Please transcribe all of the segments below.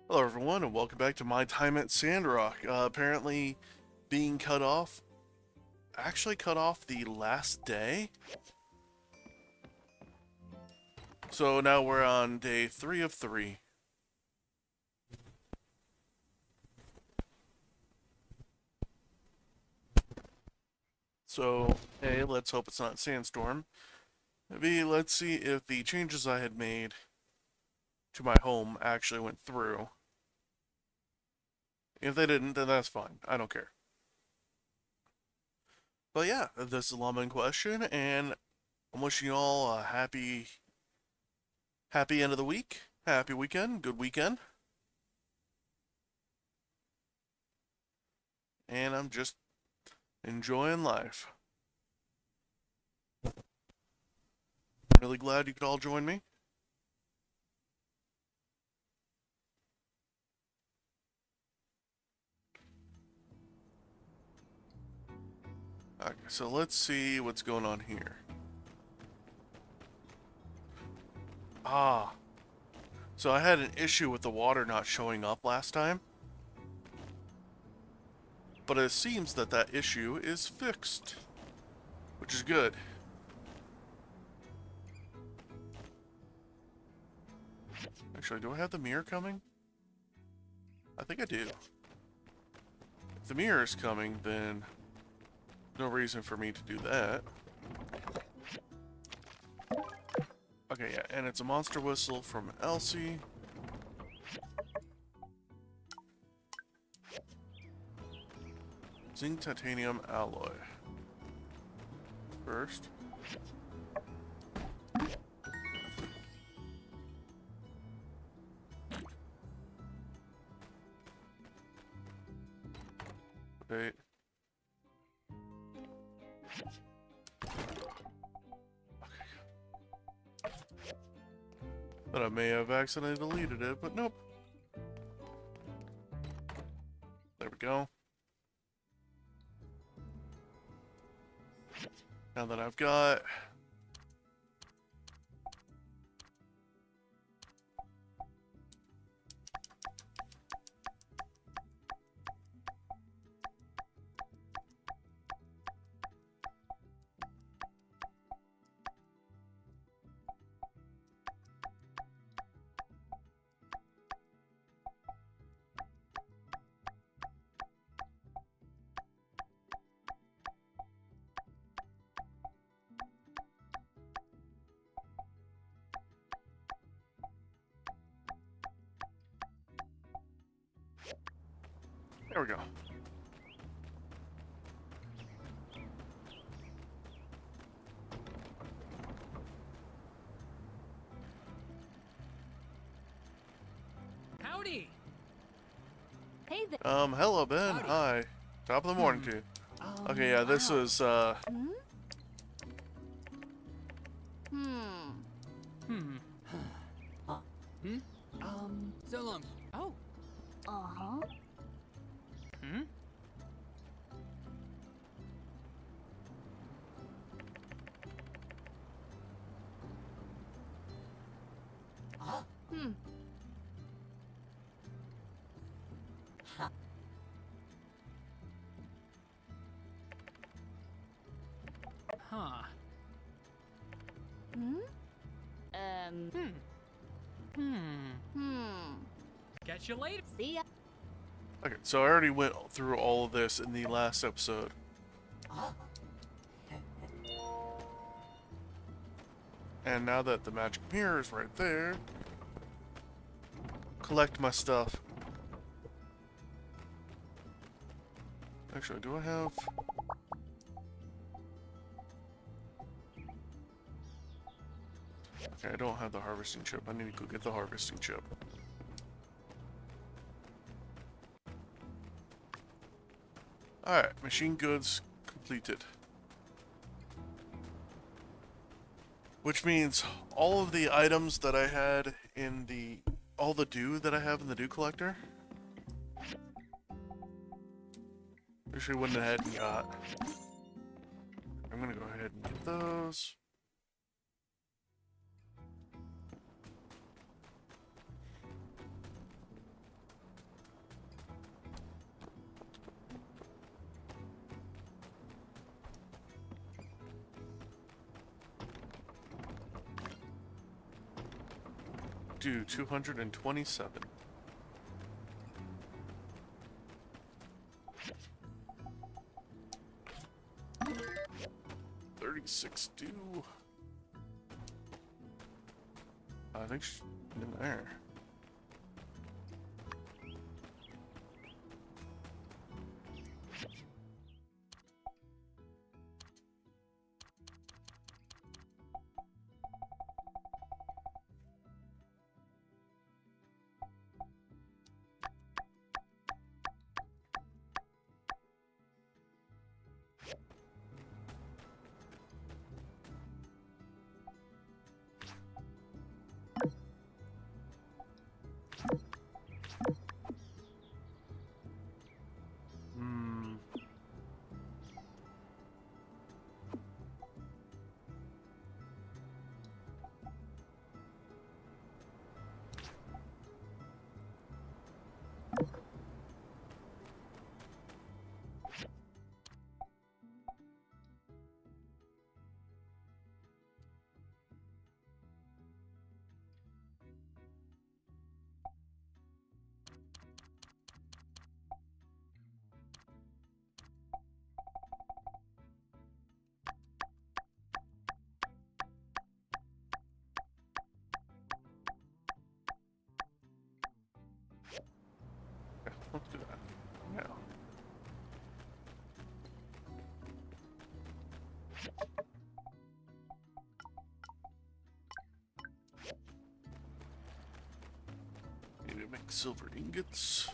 Hello everyone and welcome back to my time at Sandrock. Apparently being cut off, actually cut off the last day. So now we're on day 3 of 3. So, hey, let's hope it's not Sandstorm. B, let's see if the changes I had made to my home actually went through. If they didn't, then that's fine. I don't care. But yeah, this is LlamaInQuestion, and I'm wishing you all a happy end of the week. Happy weekend. Good weekend. And I'm just enjoying life. I'm really glad you could all join me. Okay, so let's see what's going on here. Ah, so I had an issue with the water not showing up last time, but it seems that that issue is fixed, which is good. Actually, do I have the mirror coming? I think I do. If the mirror is coming, then no reason for me to do that. Okay, yeah, and it's a monster whistle from Elsie. Zinc titanium alloy. First. Wait. But I may have accidentally deleted it, but nope. There we go. Now that I've got there we go. Howdy! Hey there. Hello Ben. Howdy. Hi. Top of the morning to you. Okay, yeah, this Wow. was Hmm? Hmm. Hmm. Hmm? So long. Oh. Uh-huh. Hmm? Hmm. Huh. Hmm? Um. Hmm. Hmm. Hmm. Catch you later. See ya. okay, so I already went through all of this in the last episode. And now that the magic mirror is right there, collect my stuff. Actually, do I have... Okay, I don't have the harvesting chip. I need to go get the harvesting chip. Alright, machine goods completed. Which means all of the items that I had in the... all the dew that I have in the dew collector, actually went ahead and got. I'm gonna go ahead and get those. do 227. $36 do. I think she's in there. Let's do that. Yeah. Need to make silver ingots.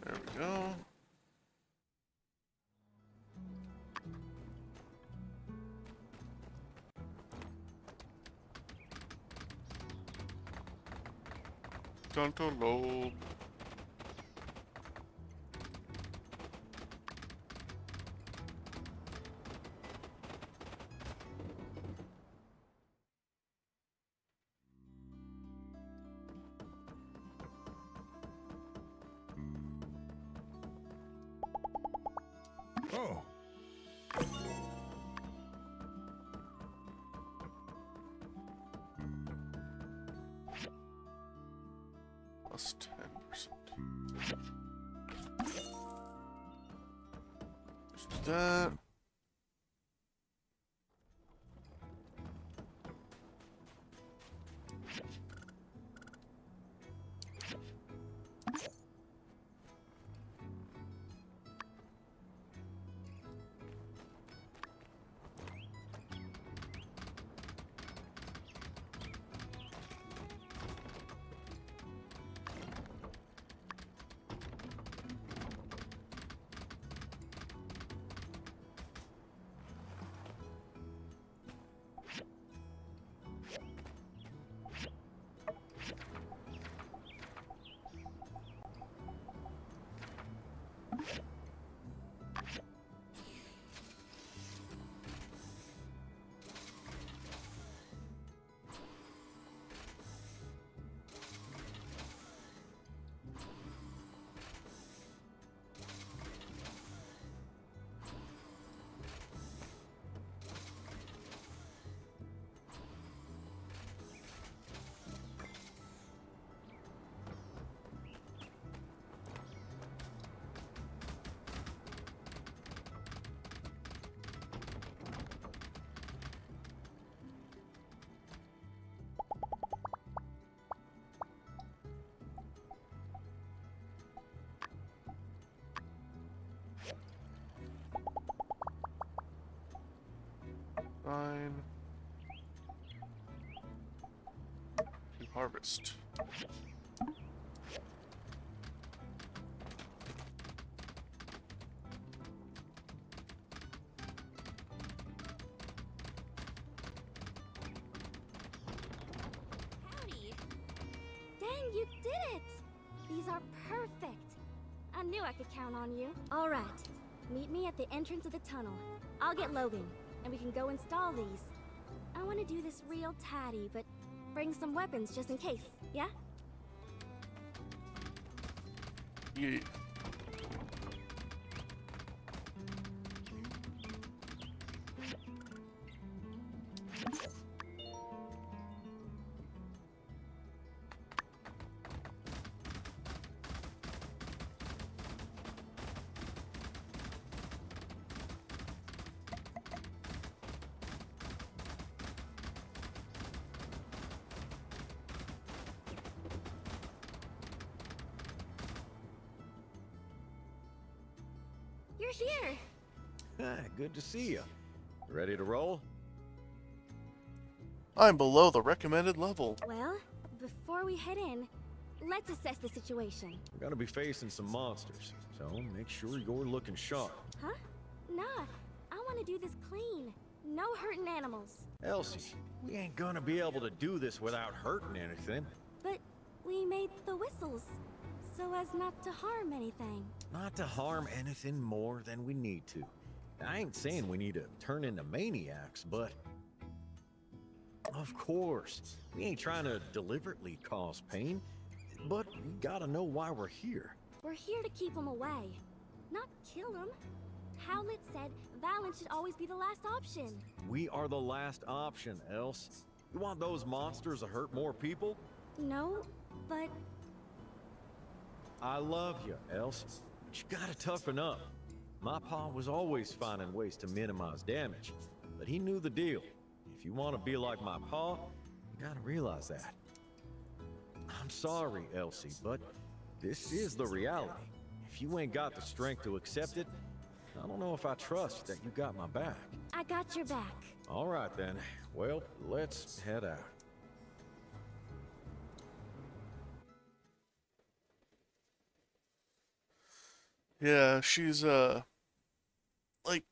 There we go. Cantaloupe. Oh. Plus 10%. Just do that. Fine. To harvest. Howdy. Dang, you did it! These are perfect. I knew I could count on you. All right. Meet me at the entrance of the tunnel. I'll get Logan, and we can go install these. I want to do this real tidy, but bring some weapons just in case, yeah? Yeah. You're here! Good to see you. Ready to roll? I'm below the recommended level. Well, before we head in, let's assess the situation. We're gonna be facing some monsters, so make sure you're looking sharp. Huh? Nah, I want to do this clean. No hurting animals. Elsie, we ain't gonna be able to do this without hurting anything. But we made the whistles, so as not to harm anything. Not to harm anything more than we need to. I ain't saying we need to turn into maniacs, but... Of course, we ain't trying to deliberately cause pain, but we gotta know why we're here. We're here to keep them away, not kill them. Howlett said Valen should always be the last option. We are the last option, Else. You want those monsters to hurt more people? No, but I love you, Else, but you gotta toughen up. My pa was always finding ways to minimize damage, but he knew the deal. If you want to be like my pa, you gotta realize that. I'm sorry, Elsie, but this is the reality. If you ain't got the strength to accept it, I don't know if I trust that you got my back. I got your back. All right then. Well, let's head out. Yeah, she's like,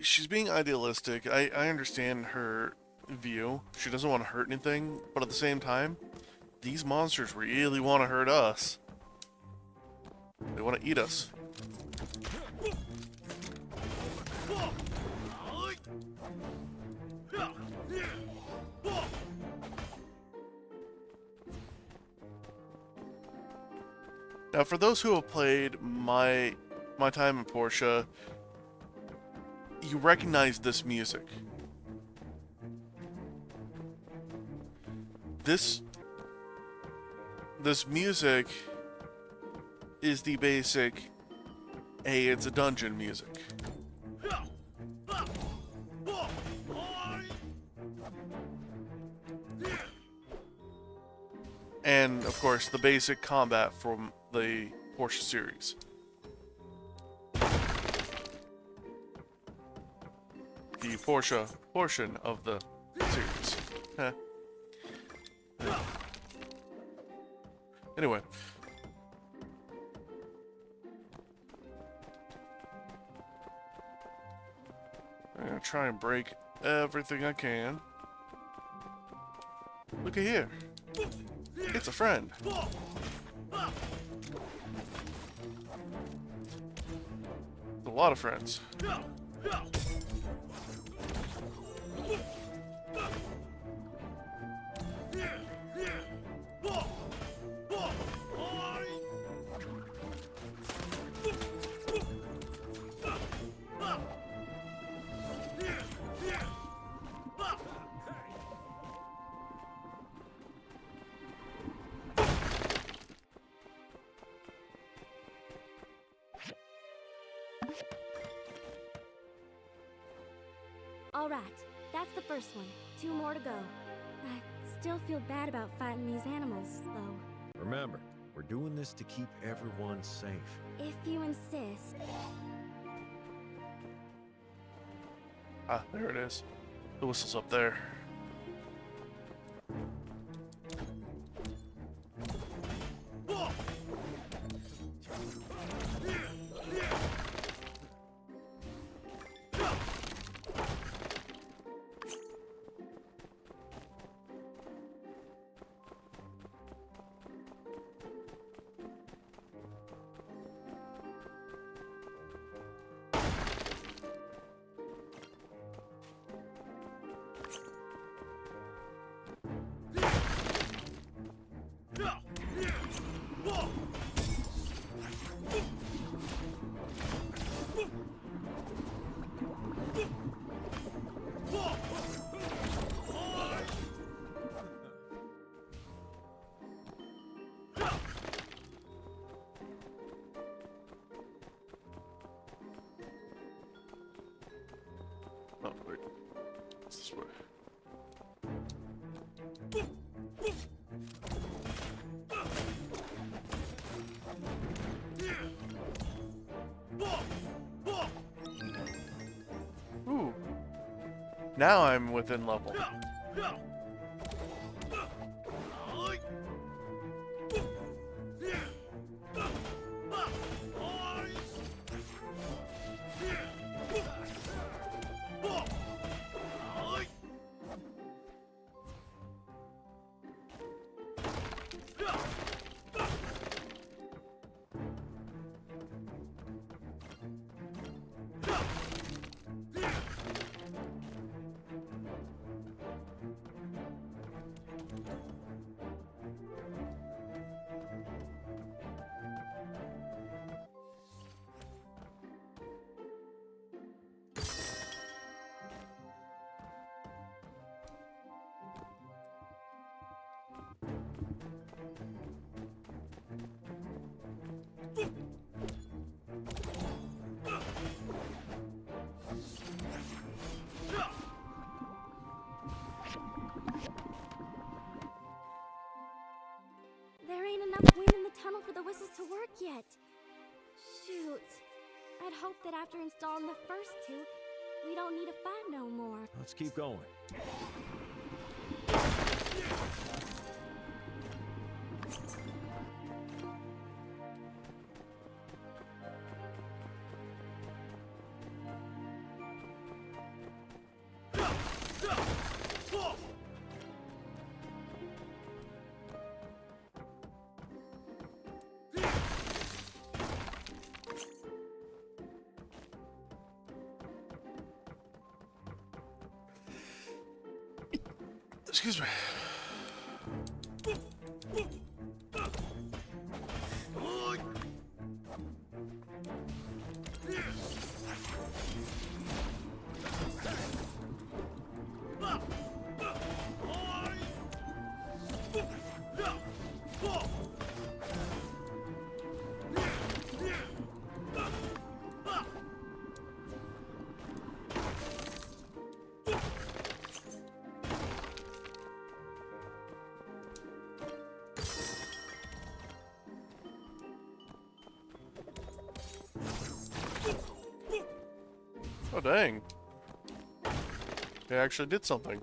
she's being idealistic. I understand her view. She doesn't want to hurt anything, but at the same time, these monsters really want to hurt us. They want to eat us. Now, for those who have played my time in Portia, you recognize this music. This music is the basic, hey, it's a dungeon music. And, of course, the basic combat from the Portia series. The Portia portion of the series. Heh. Anyway. I'm gonna try and break everything I can. Look at here. It's a friend. A lot of friends. All right, that's the first one. 2 more to go. I still feel bad about fighting these animals, though. Remember, we're doing this to keep everyone safe. If you insist. Ah, there it is. The whistle's up there. Oh, wait. It's this way. Ooh. Now I'm within level. There ain't enough wind in the tunnel for the whistles to work yet. Shoot. I'd hoped that after installing the first two, we don't need to fight no more. Let's keep going. Excuse me. Oh, dang. They actually did something.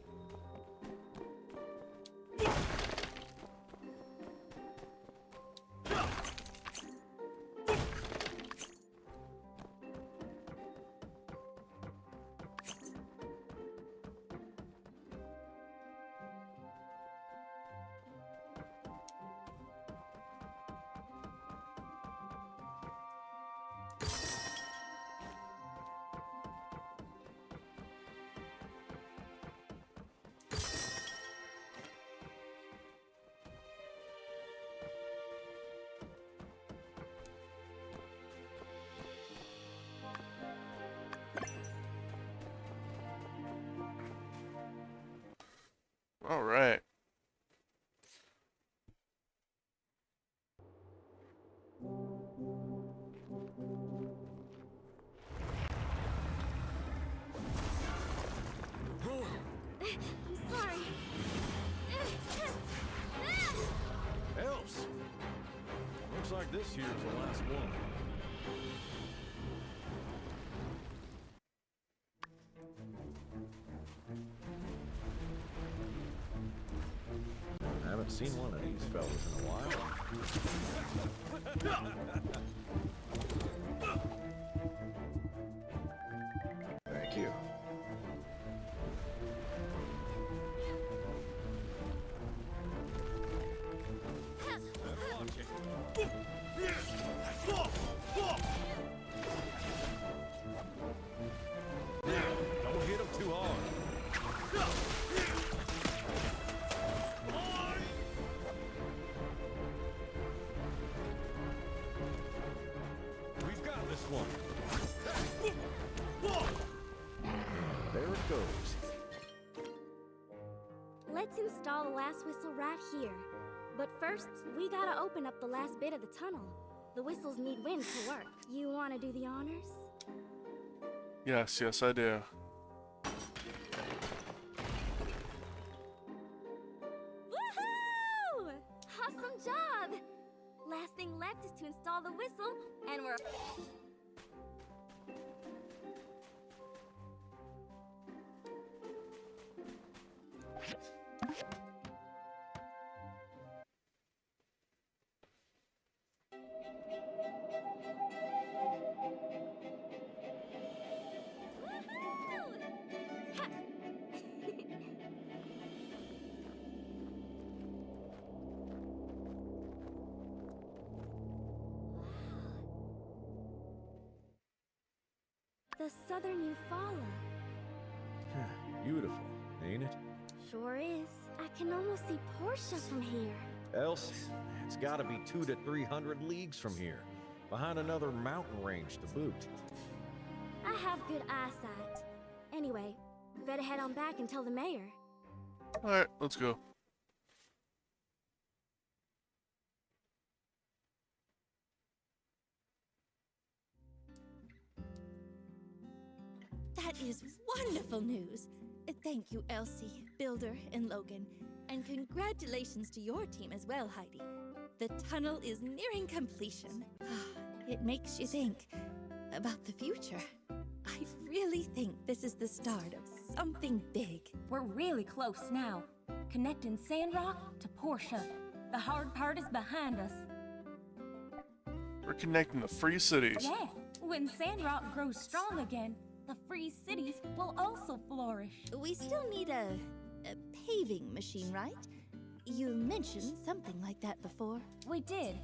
All right. I'm sorry. Elves! Looks like this here's the last one. Haven't seen one of these fellas in a while. Thank you. Don't hit him too hard. We've got this one. There it goes. Let's install the last whistle right here. But first, we gotta open up the last bit of the tunnel. The whistles need wind to work. You wanna do the honors? Yes, yes, I do. Woohoo! Awesome job! Last thing left is to install the whistle, and we're... Woohoo! Ha! The southern Eufaula. Beautiful, ain't it? Sure is. I can almost see Portia from here. Else, it's gotta be 200 to 300 leagues from here, behind another mountain range to boot. I have good eyesight. Anyway, better head on back and tell the mayor. Alright, let's go. That is wonderful news. Thank you, Elsie, Builder, and Logan. And congratulations to your team as well, Heidi. The tunnel is nearing completion. It makes you think about the future. I really think this is the start of something big. We're really close now. Connecting Sandrock to Portia. The hard part is behind us. We're connecting the free cities. Yeah, when Sandrock grows strong again, the free cities will also flourish. We still need a paving machine, right? You mentioned something like that before. We did,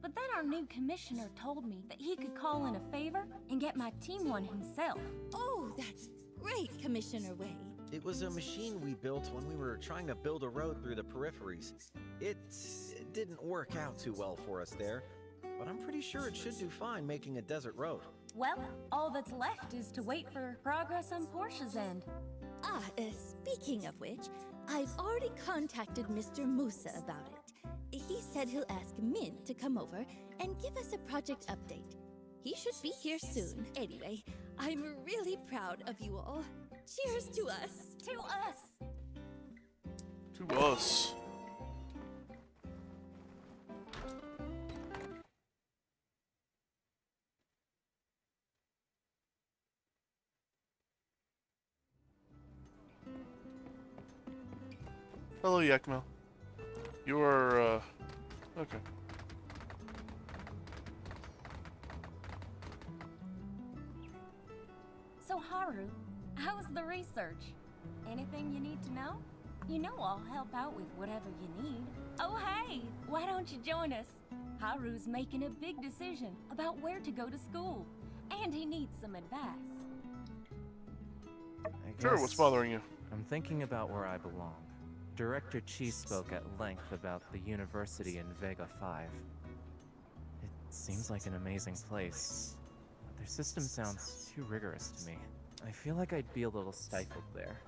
but then our new commissioner told me that he could call in a favor and get my team one himself. Oh, that's great, Commissioner Wade. It was a machine we built when we were trying to build a road through the peripheries. It didn't work out too well for us there, but I'm pretty sure it should do fine making a desert road. Well, all that's left is to wait for progress on Portia's end. Speaking of which, I've already contacted Mr. Musa about it. He said he'll ask Mint to come over and give us a project update. He should be here soon. Anyway, I'm really proud of you all. Cheers to us! To us! To us. Hello, Yakmel. You are, okay. So Haru, how's the research? Anything you need to know? You know I'll help out with whatever you need. Oh hey, why don't you join us? Haru's making a big decision about where to go to school, and he needs some advice. Sure, what's bothering you? I'm thinking about where I belong. Director Chi spoke at length about the university in Vega 5. It seems like an amazing place, but their system sounds too rigorous to me. I feel like I'd be a little stifled there.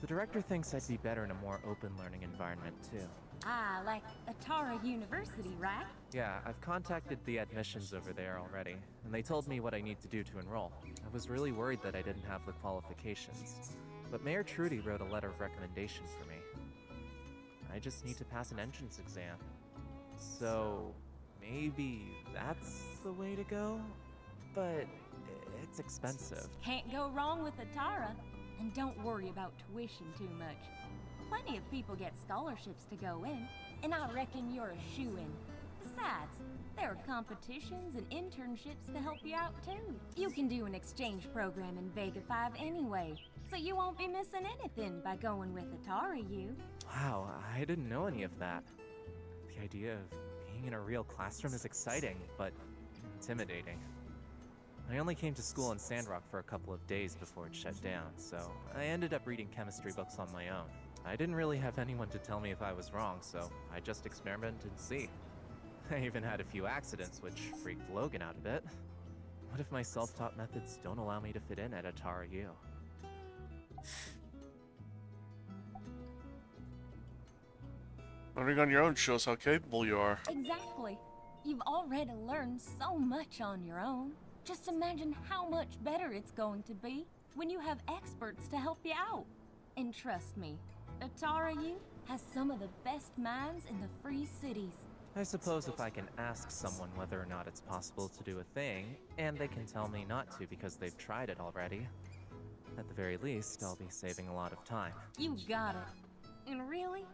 The director thinks I'd be better in a more open learning environment too. Ah, like Atara University, right? Yeah, I've contacted the admissions over there already, and they told me what I need to do to enroll. I was really worried that I didn't have the qualifications, but Mayor Trudy wrote a letter of recommendation for me. I just need to pass an entrance exam. So, maybe that's the way to go? But it's expensive. Can't go wrong with Atara. And don't worry about tuition too much. Plenty of people get scholarships to go in, and I reckon you're a shoo-in. Besides, there are competitions and internships to help you out too. You can do an exchange program in Vega 5 anyway, so you won't be missing anything by going with Atari U. Wow, I didn't know any of that. The idea of being in a real classroom is exciting, but intimidating. I only came to school in Sandrock for a couple of days before it shut down, so I ended up reading chemistry books on my own. I didn't really have anyone to tell me if I was wrong, so I just experimented and see. I even had a few accidents, which freaked Logan out a bit. What if my self-taught methods don't allow me to fit in at Atari U? Learning on your own shows how capable you are. Exactly. You've already learned so much on your own. Just imagine how much better it's going to be when you have experts to help you out. And trust me, Atari U has some of the best minds in the Free Cities. I suppose if I can ask someone whether or not it's possible to do a thing, and they can tell me not to because they've tried it already, at the very least, I'll be saving a lot of time. You got it. And really,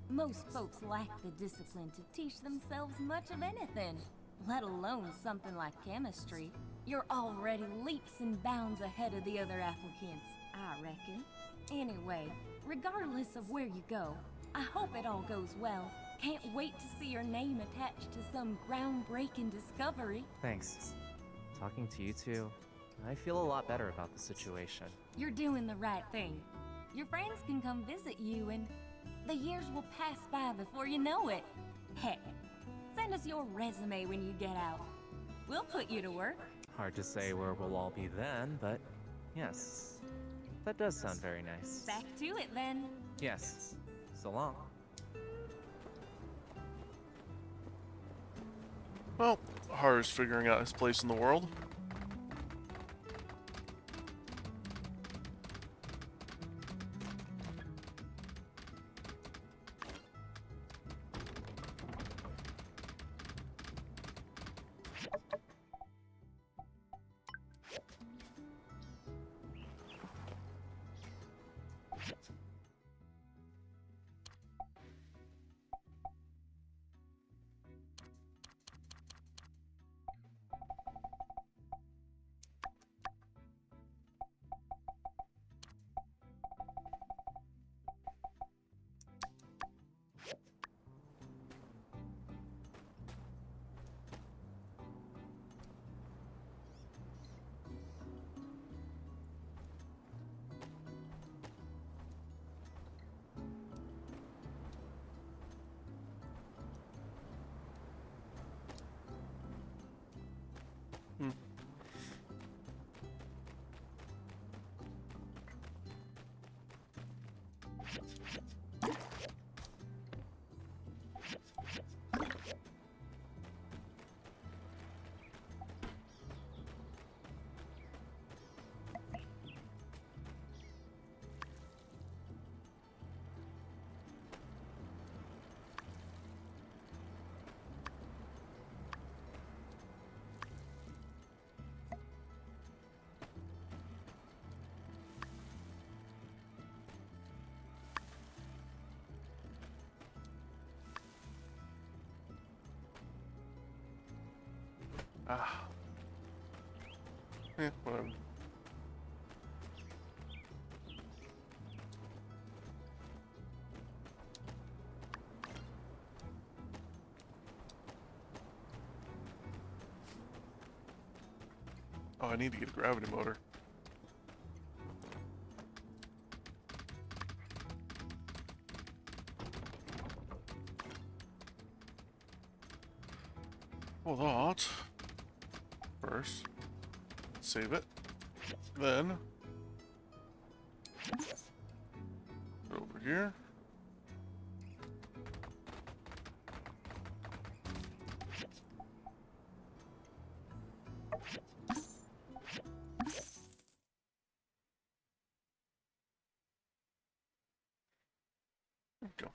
most folks lack the discipline to teach themselves much of anything, let alone something like chemistry. You're already leaps and bounds ahead of the other applicants, I reckon. Anyway, regardless of where you go, I hope it all goes well. Can't wait to see your name attached to some groundbreaking discovery. Thanks. Talking to you two, I feel a lot better about the situation. You're doing the right thing. Your friends can come visit you and the years will pass by before you know it. Heck, send us your resume when you get out. We'll put you to work. Hard to say where we'll all be then, but yes, that does sound very nice. Back to it then. Yes, so long. Well, Haru's figuring out his place in the world. Ah. Yeah, whatever. Oh, I need to get a gravity motor. Well, that first, save it, then over here. There we go.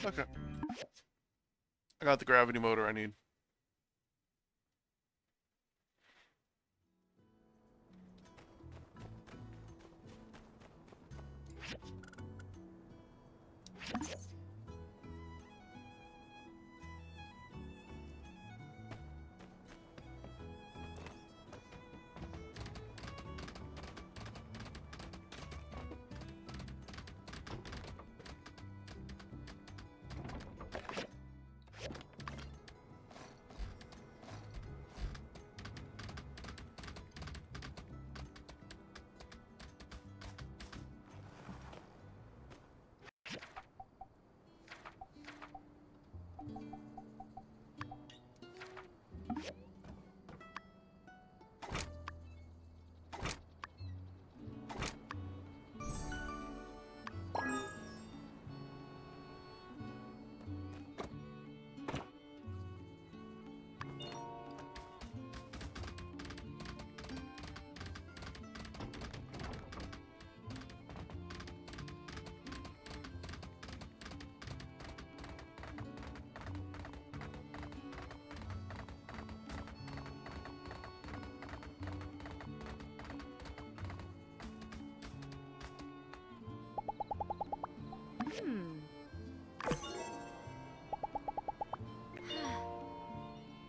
Okay. I got the gravity motor I need.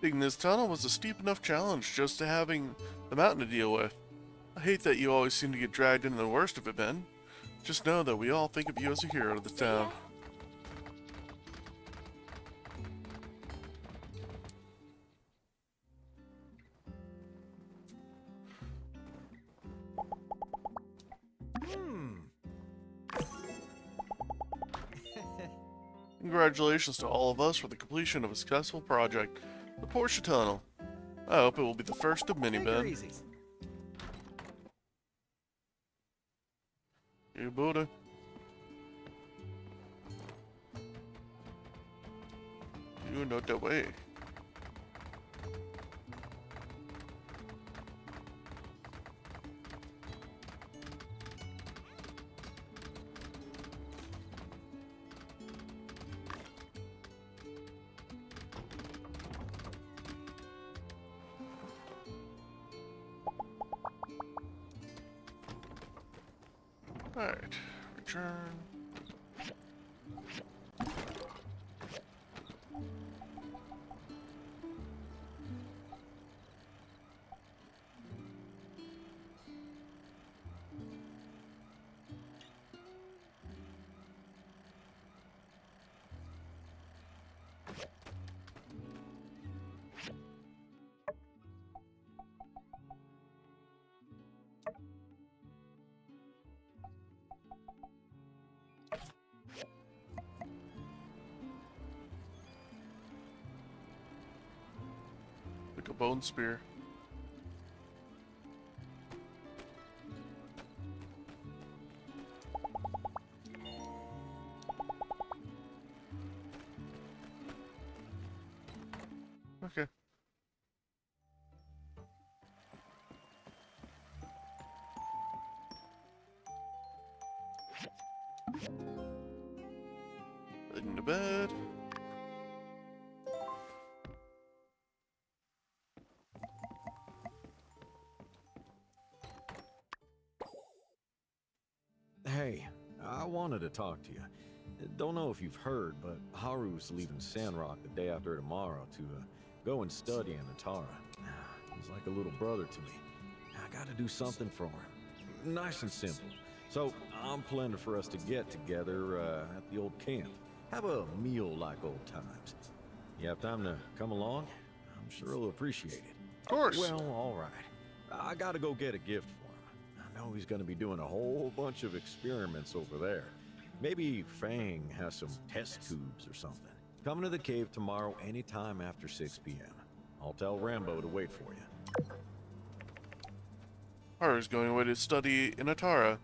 Digging this tunnel was a steep enough challenge just to having the mountain to deal with. I hate that you always seem to get dragged into the worst of it, Ben. Just know that we all think of you as a hero of the town. Congratulations to all of us for the completion of a successful project, the PORTIA tunnel. I hope it will be the first of many, Ben. You Buddha. You know the way. Alright, return. Like a bone spear. Okay. Heading to bed. Hey, I wanted to talk to you. Don't know if you've heard, but Haru's leaving Sandrock the day after tomorrow to go and study in Atara. He's like a little brother to me. I gotta do something for him. Nice and simple. So, I'm planning for us to get together at the old camp. Have a meal like old times. You have time to come along? I'm sure he'll appreciate it. Of course. Well, all right. I gotta go get a gift for him. I know he's gonna be doing a whole bunch of experiments over there. Maybe Fang has some test tubes or something. Come to the cave tomorrow anytime after 6 p.m. I'll tell Rambo to wait for you. Haru's going away to study in Atara.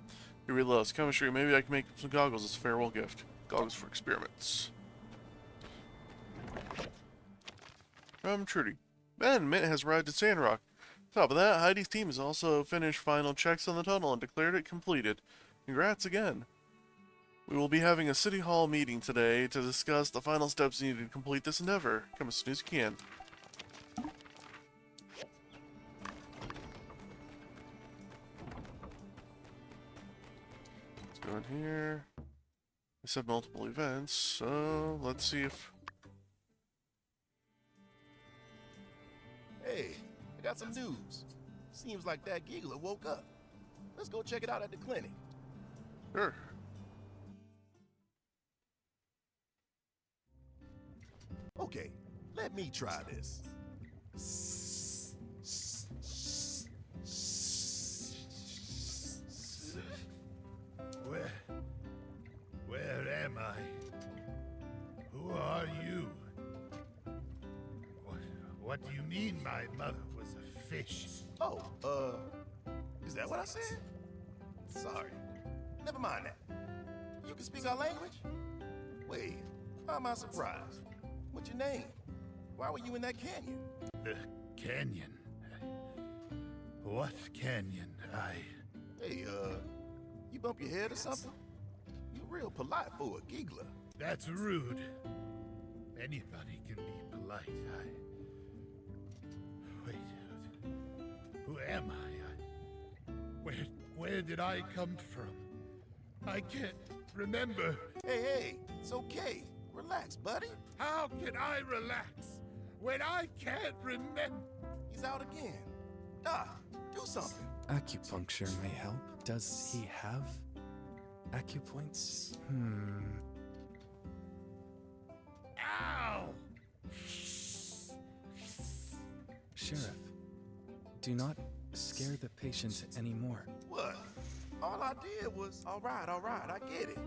He really loves chemistry. Maybe I can make him some goggles as a farewell gift. Goggles for experiments. From Trudy. Ben, Mint has arrived at Sandrock. Top of that, Heidi's team has also finished final checks on the tunnel and declared it completed. Congrats again. We will be having a City Hall meeting today to discuss the final steps needed to complete this endeavor. Come as soon as you can. Let's go in here. We said multiple events, so let's see if... Hey, I got some news. Seems like that giggler woke up. Let's go check it out at the clinic. Sure. Okay, let me try this. Where am I? Who are you? What do you mean my mother was a fish? Oh, is that what I said? Sorry. Never mind that. You can speak our language? Wait, why am I surprised? What's your name? Why were you in that canyon? The canyon? What canyon? Hey, you bump your head or something? You real polite for a giggler. That's rude. Anybody can be polite. Wait, who am I? Where did I come from? I can't remember. Hey, it's okay. Relax, buddy. How can I relax when I can't remember? He's out again. Doc, do something. Acupuncture may help. Does he have acupoints? Ow! Sheriff, do not scare the patient anymore. What? All I did was, all right, I get it.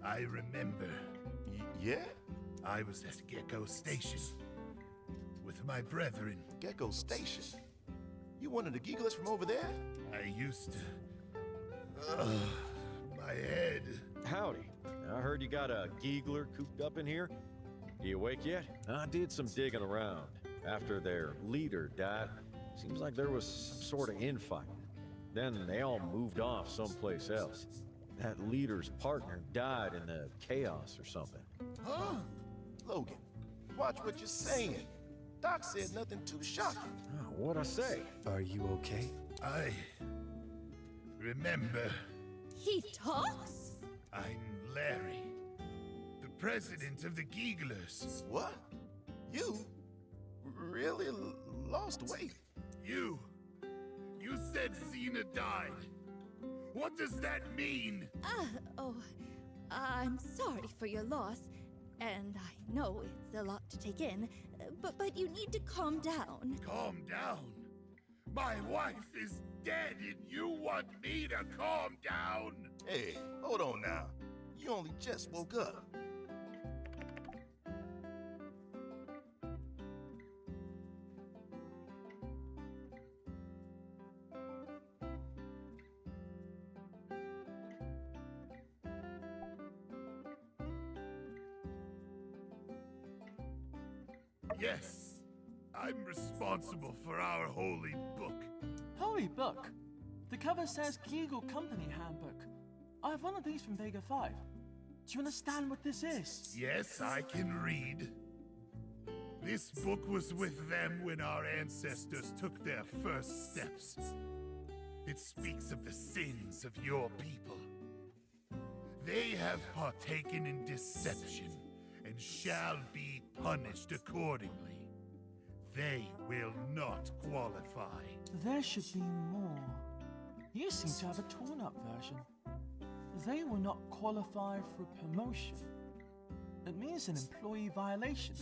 I remember. Yeah? I was at Gecko Station with my brethren. Gecko Station? You one of the gigglers from over there? I used to. My head. Howdy. I heard you got a giggler cooped up in here. You awake yet? I did some digging around. After their leader died, seems like there was some sort of infighting. Then they all moved off someplace else. That leader's partner died in the chaos or something. Huh? Logan, watch what you're saying. Doc said nothing too shocking. Oh, what'd I say? Are you okay? I remember. He talks? I'm Larry, the president of the Gigglers. What? You really lost weight? You said Xena died. What does that mean? I'm sorry for your loss. And I know it's a lot to take in, but you need to calm down. Calm down? My wife is dead and you want me to calm down? Hey, hold on now. You only just woke up. Yes, I'm responsible for our holy book. Holy book? The cover says Kegel Company Handbook. I have one of these from Vega 5. Do you understand what this is? Yes, I can read. This book was with them when our ancestors took their first steps. It speaks of the sins of your people. They have partaken in deception and shall be punished accordingly. They will not qualify. There should be more. You seem to have a torn-up version. They will not qualify for promotion. It means an employee violation.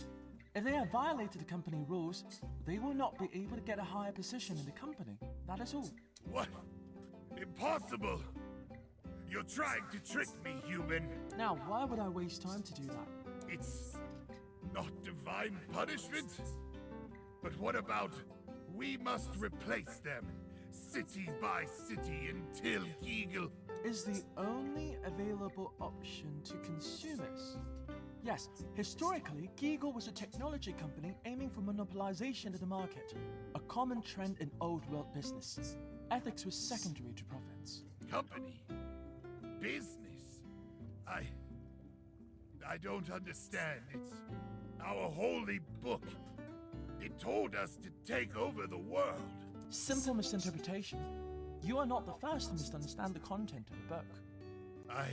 If they have violated the company rules, they will not be able to get a higher position in the company. That is all. What? Impossible! You're trying to trick me, human. Now, why would I waste time to do that? It's not divine punishment? But what about we must replace them, city by city, until Kegel is the only available option to consumers. Yes, historically, Kegel was a technology company aiming for monopolization of the market, a common trend in old world business. Ethics was secondary to profits. Company? Business? I don't understand. It's our holy book. It told us to take over the world. Simple misinterpretation. You are not the first to misunderstand the content of the book. I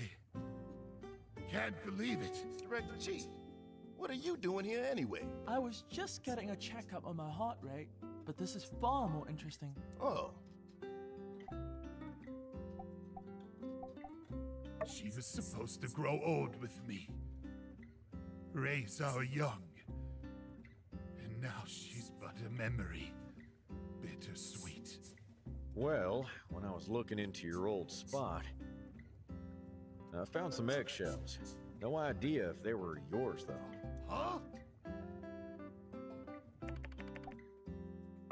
can't believe it. Director Chief, what are you doing here anyway? I was just getting a checkup on my heart rate, but this is far more interesting. Oh. She was supposed to grow old with me, raise our young, and now she's but a memory. Bittersweet. Well, when I was looking into your old spot, I found some eggshells. No idea if they were yours, though. Huh?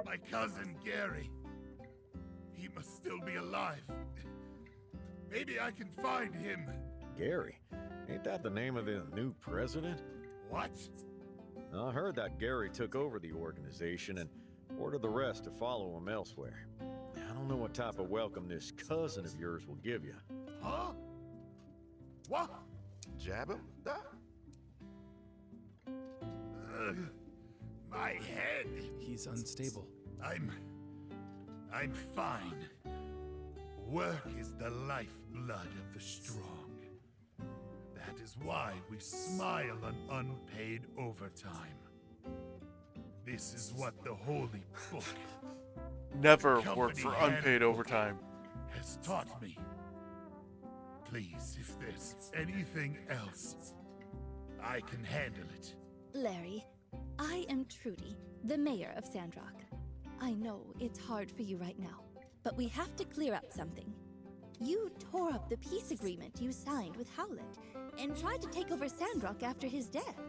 My cousin Gary. He must still be alive. Maybe I can find him. Gary? Ain't that the name of the new president? What? I heard that Gary took over the organization and ordered the rest to follow him elsewhere. I don't know what type of welcome this cousin of yours will give you. Huh? What? Jab him, Doc? My head. He's unstable. I'm fine. Work is the lifeblood of the strong. That is why we smile on unpaid overtime. This is what the Holy Book Never Company work for unpaid handbook overtime. has taught me. Please, if there's anything else, I can handle it. Larry, I am Trudy, the mayor of Sandrock. I know it's hard for you right now, but we have to clear up something. You tore up the peace agreement you signed with Howlett and tried to take over Sandrock after his death.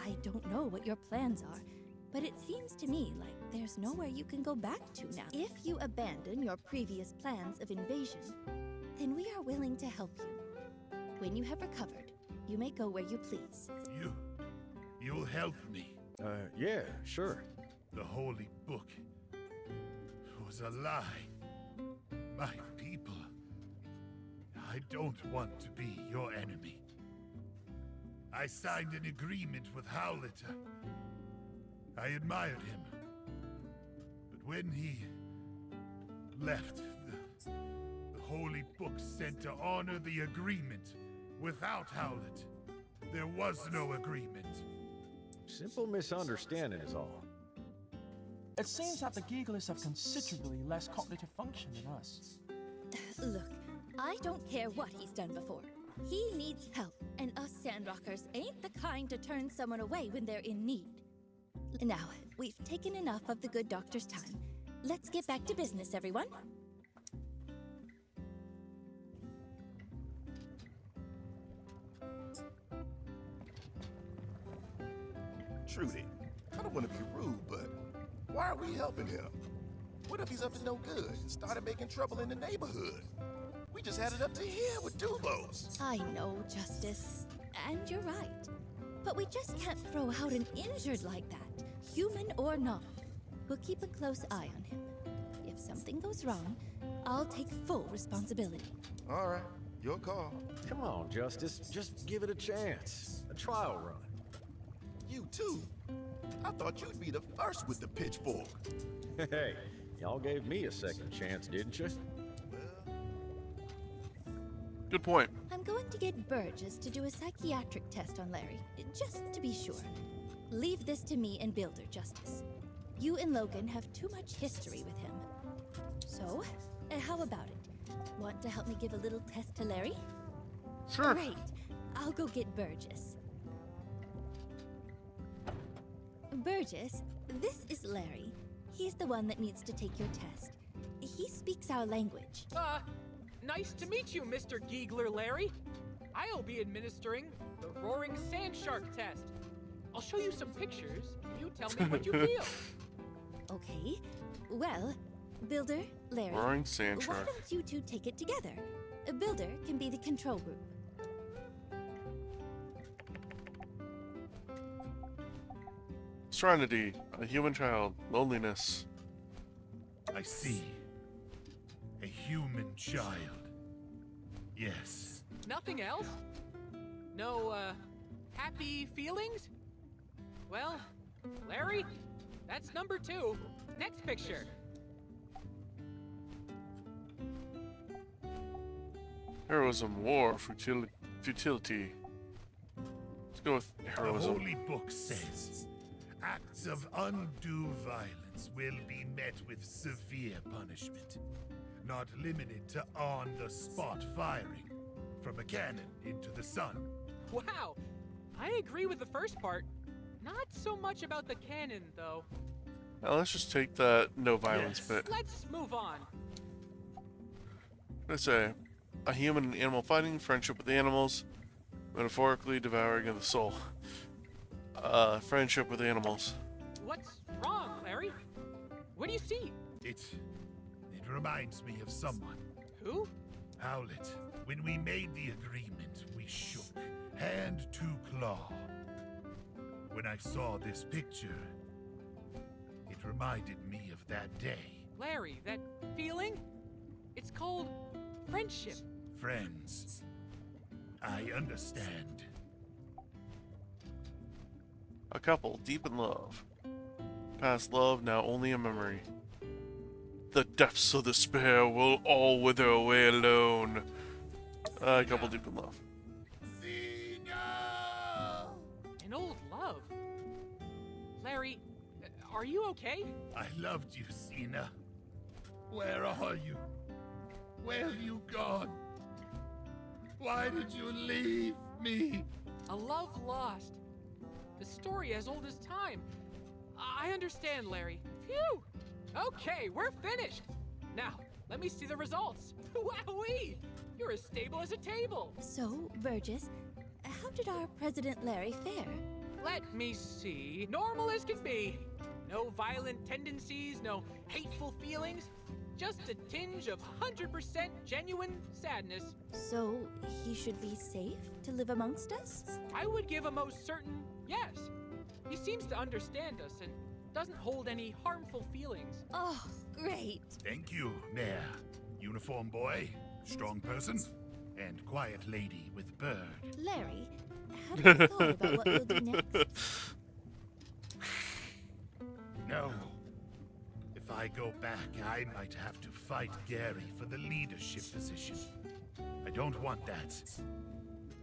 I don't know what your plans are, but it seems to me like there's nowhere you can go back to now. If you abandon your previous plans of invasion, then we are willing to help you. When you have recovered, you may go where you please. You'll help me. Yeah, sure. The Holy Book was a lie. My people. I don't want to be your enemy. I signed an agreement with Howlett. I admired him. But when he left, the Holy Book said to honor the agreement. Without Howlett, there was no agreement. Simple misunderstanding is all. It seems that the Gigglers have considerably less cognitive function than us. Look, I don't care what he's done before. He needs help, and us Sandrockers ain't the kind to turn someone away when they're in need. Now, we've taken enough of the good doctor's time. Let's get back to business, everyone. Trudy, I don't want to be rude, but why are we helping him? What if he's up to no good and started making trouble in the neighborhood? We just had it up to here with Duvos. I know, Justice, and you're right. But we just can't throw out an injured like that, human or not. We'll keep a close eye on him. If something goes wrong, I'll take full responsibility. All right, your call. Come on, Justice. Just give it a chance. A trial run. You too. I thought you'd be the first with the pitchfork. Hey, y'all gave me a second chance, didn't you? Good point. I'm going to get Burgess to do a psychiatric test on Larry, just to be sure. Leave this to me and Builder, Justice. You and Logan have too much history with him. So, how about it? Want to help me give a little test to Larry? Sure. Great. I'll go get Burgess. Burgess, this is Larry. He's the one that needs to take your test. He speaks our language. Nice to meet you, Mr. Giggler Larry. I'll be administering the Roaring Sand Shark test. I'll show you some pictures, and you tell me what you feel. Okay. Well, Builder, Larry, Roaring Sand why Shark. don't you two take it together? Builder can be the control group. Serenity, a human child, loneliness. I see. A human child. Yes. Nothing else? No, happy feelings? Well, Larry, that's number 2. Next picture. Heroism, war, futility. Let's go with The heroism. Holy Book says, acts of undue violence will be met with severe punishment, not limited to on-the-spot firing from a cannon into the sun. Wow, I agree with the first part. Not so much about the cannon, though. Now let's just take that no violence Yes. bit. Let's move on. What did I say? A human and animal fighting, friendship with animals, metaphorically devouring of the soul. Friendship with animals. What's wrong, Larry? What do you see? It reminds me of someone. Who? Howlett. When we made the agreement, we shook, hand to claw. When I saw this picture, it reminded me of that day. Larry, that feeling? It's called friendship. Friends. I understand. A couple deep in love. Past love, now only a memory. The depths of despair will all wither away alone. A couple deep in love. An old love. Larry, are you okay? I loved you, Cena. Where are you? Where have you gone? Why did you leave me? A love lost. The story as old as time. I understand, Larry. Phew! Okay, we're finished. Now, let me see the results. Wowee! You're as stable as a table. So, Burgess, how did our President Larry fare? Let me see. Normal as can be. No violent tendencies, no hateful feelings. Just a tinge of 100% genuine sadness. So, he should be safe to live amongst us? I would give a most certain yes. He seems to understand us and doesn't hold any harmful feelings. Oh, great. Thank you, Mayor. Uniform boy, strong person, and quiet lady with bird. Larry, have you thought about what we'll do next? No. If I go back, I might have to fight Gary for the leadership position. I don't want that.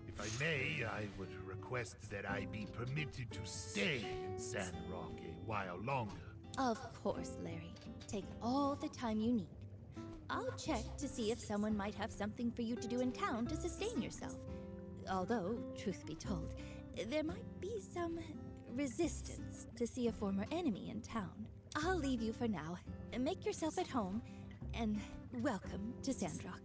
If I may, I would request that I be permitted to stay in Sandrock a while longer. Of course, Larry. Take all the time you need. I'll check to see if someone might have something for you to do in town to sustain yourself. Although, truth be told, there might be some resistance to see a former enemy in town. I'll leave you for now. Make yourself at home, and welcome to Sandrock.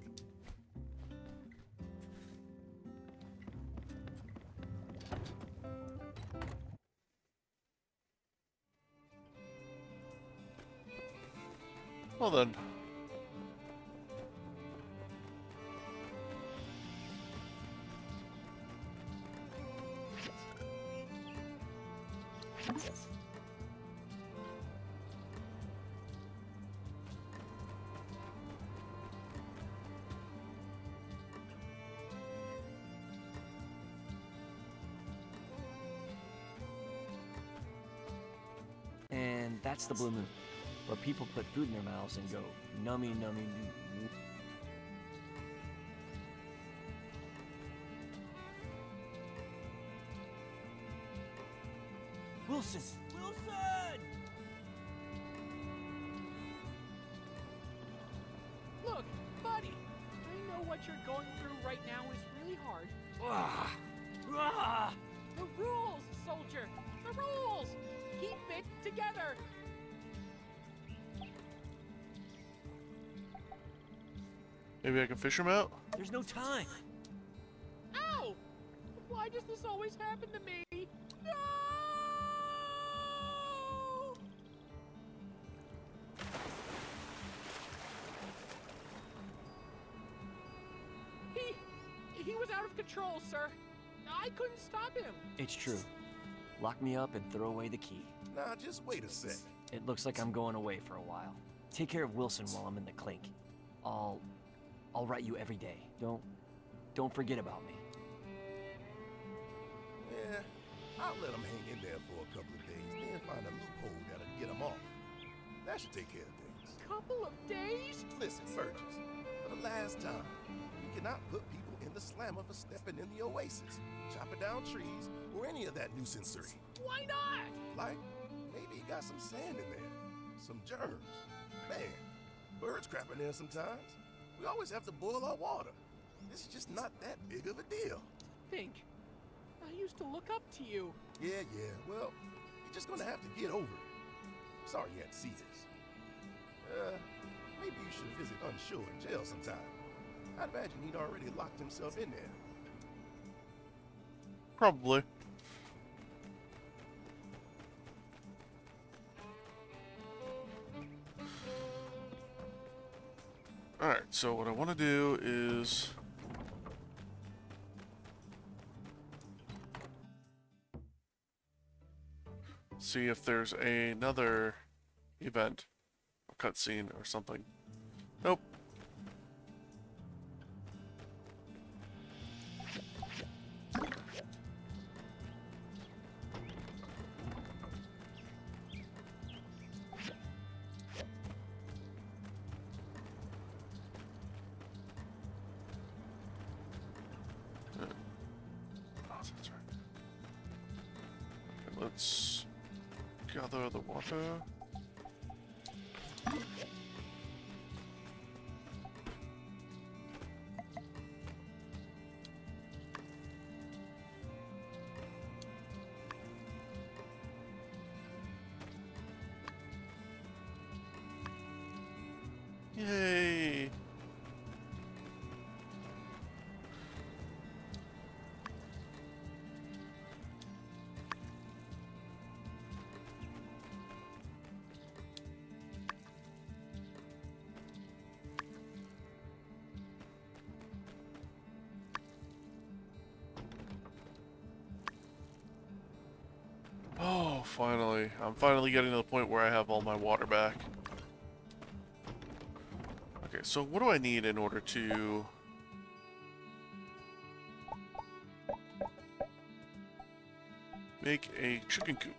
Well then. And that's the blue moon, where people put food in their mouths and go nummy nummy. Wilson! Wilson! Look, buddy, I know what you're going through right now is really hard. The rules, soldier! The rules! Keep it together! Maybe I can fish him out? There's no time! Ow! Why does this always happen to me? No! He was out of control, sir. I couldn't stop him. It's true. Lock me up and throw away the key. Nah, just wait a sec. It looks like I'm going away for a while. Take care of Wilson while I'm in the clink. I'll write you every day. Don't forget about me. Yeah, I'll let them hang in there for a couple of days, then find a loophole that'll get them off. That should take care of things. Couple of days? Listen, Burgess, for the last time, you cannot put people in the slammer for stepping in the oasis, chopping down trees, or any of that nuisancery. Why not? Like, maybe you got some sand in there, some germs. Man, birds crap in there sometimes. We always have to boil our water. This is just not that big of a deal. Think. I used to look up to you. Yeah, well, you're just gonna have to get over it. Sorry you had to see this. Maybe you should visit Unsure in jail sometime. I'd imagine he'd already locked himself in there. Probably. Alright, so what I want to do is... see if there's another event, a cutscene or something. Nope. That's right. Okay, let's gather the water. Yay! Oh, finally. I'm finally getting to the point where I have all my water back. Okay, so what do I need in order to... make a chicken coop?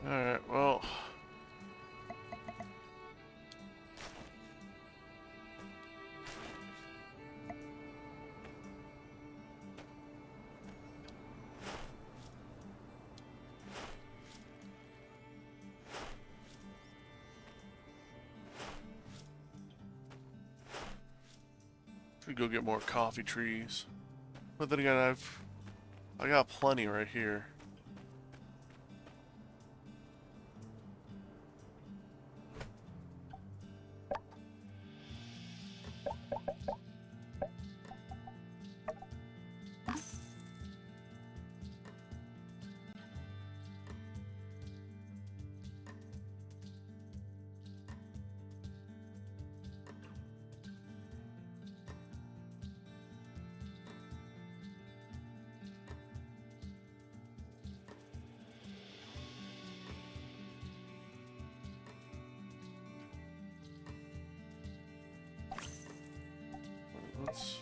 Alright, well... should go get more coffee trees. But then again, I got plenty right here. Let's...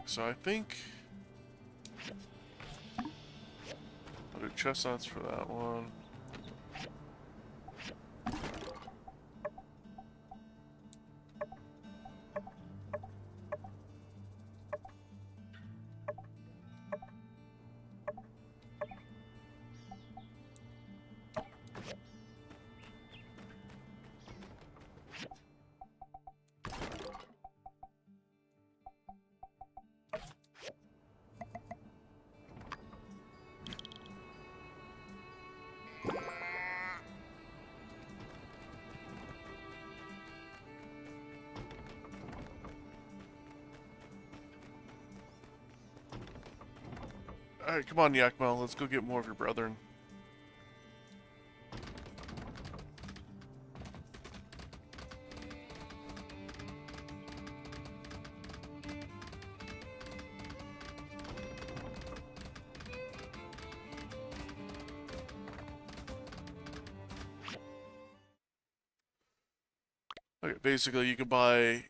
So I think I'll do chestnuts for that one. Alright, come on, Yakmel. Let's go get more of your brethren. Okay, basically you can buy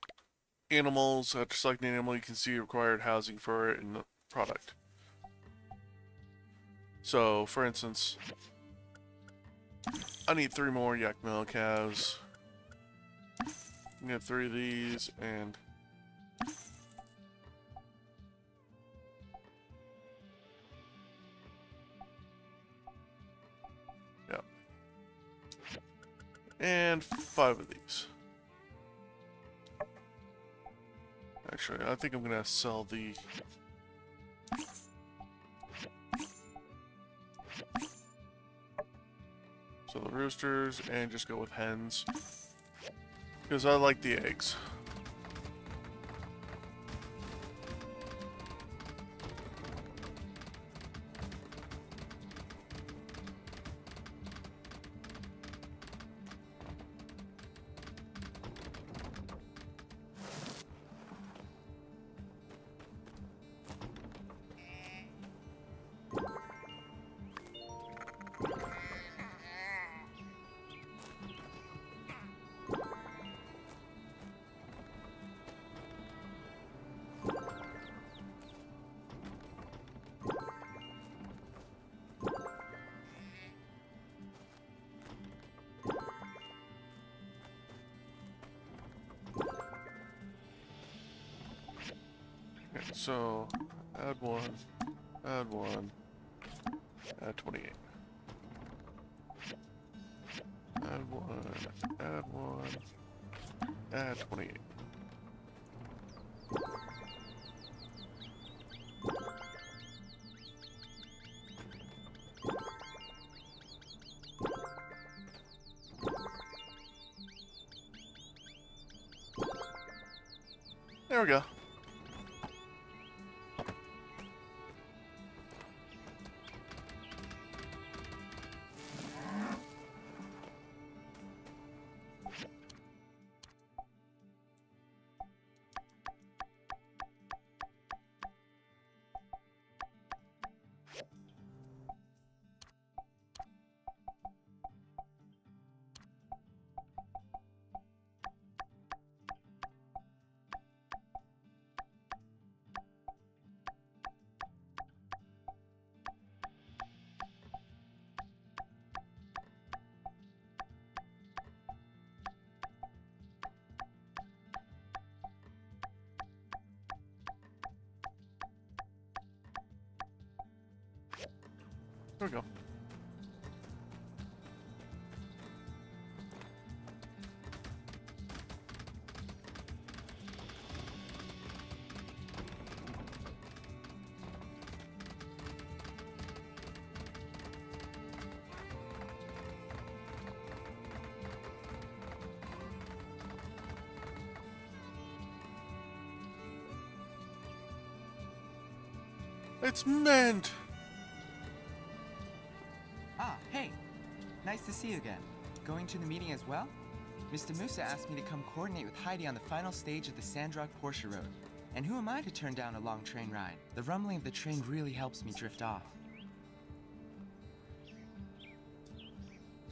animals. After selecting an animal, you can see required housing for it in the product. So, for instance, I need 3 more yakmel calves. I'm gonna have 3 of these, and yep, and 5 of these. Actually, I think I'm gonna sell the roosters and just go with hens because I like the eggs. So, add 1, add 1, add 28. Add 1, add 1, add 28. There we go. There we go. It's mint! Ah, hey! Nice to see you again. Going to the meeting as well? Mr. Musa asked me to come coordinate with Heidi on the final stage of the Sandrock PORTIA road. And who am I to turn down a long train ride? The rumbling of the train really helps me drift off.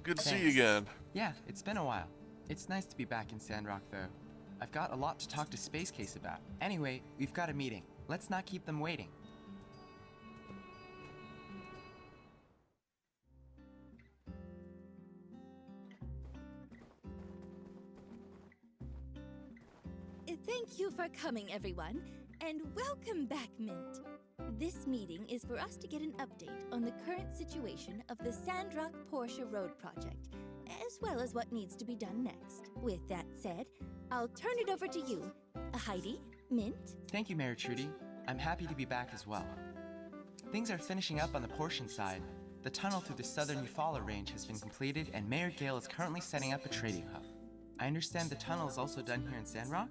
Good to see you again. Yeah, it's been a while. It's nice to be back in Sandrock, though. I've got a lot to talk to Space Case about. Anyway, we've got a meeting. Let's not keep them waiting. Thank you for coming, everyone, and welcome back, Mint. This meeting is for us to get an update on the current situation of the Sandrock Portia Road project, as well as what needs to be done next. With that said, I'll turn it over to you, Heidi, Mint. Thank you, Mayor Trudy. I'm happy to be back as well. Things are finishing up on the Portian side. The tunnel through the southern Eufaula range has been completed, and Mayor Gale is currently setting up a trading hub. I understand the tunnel is also done here in Sandrock?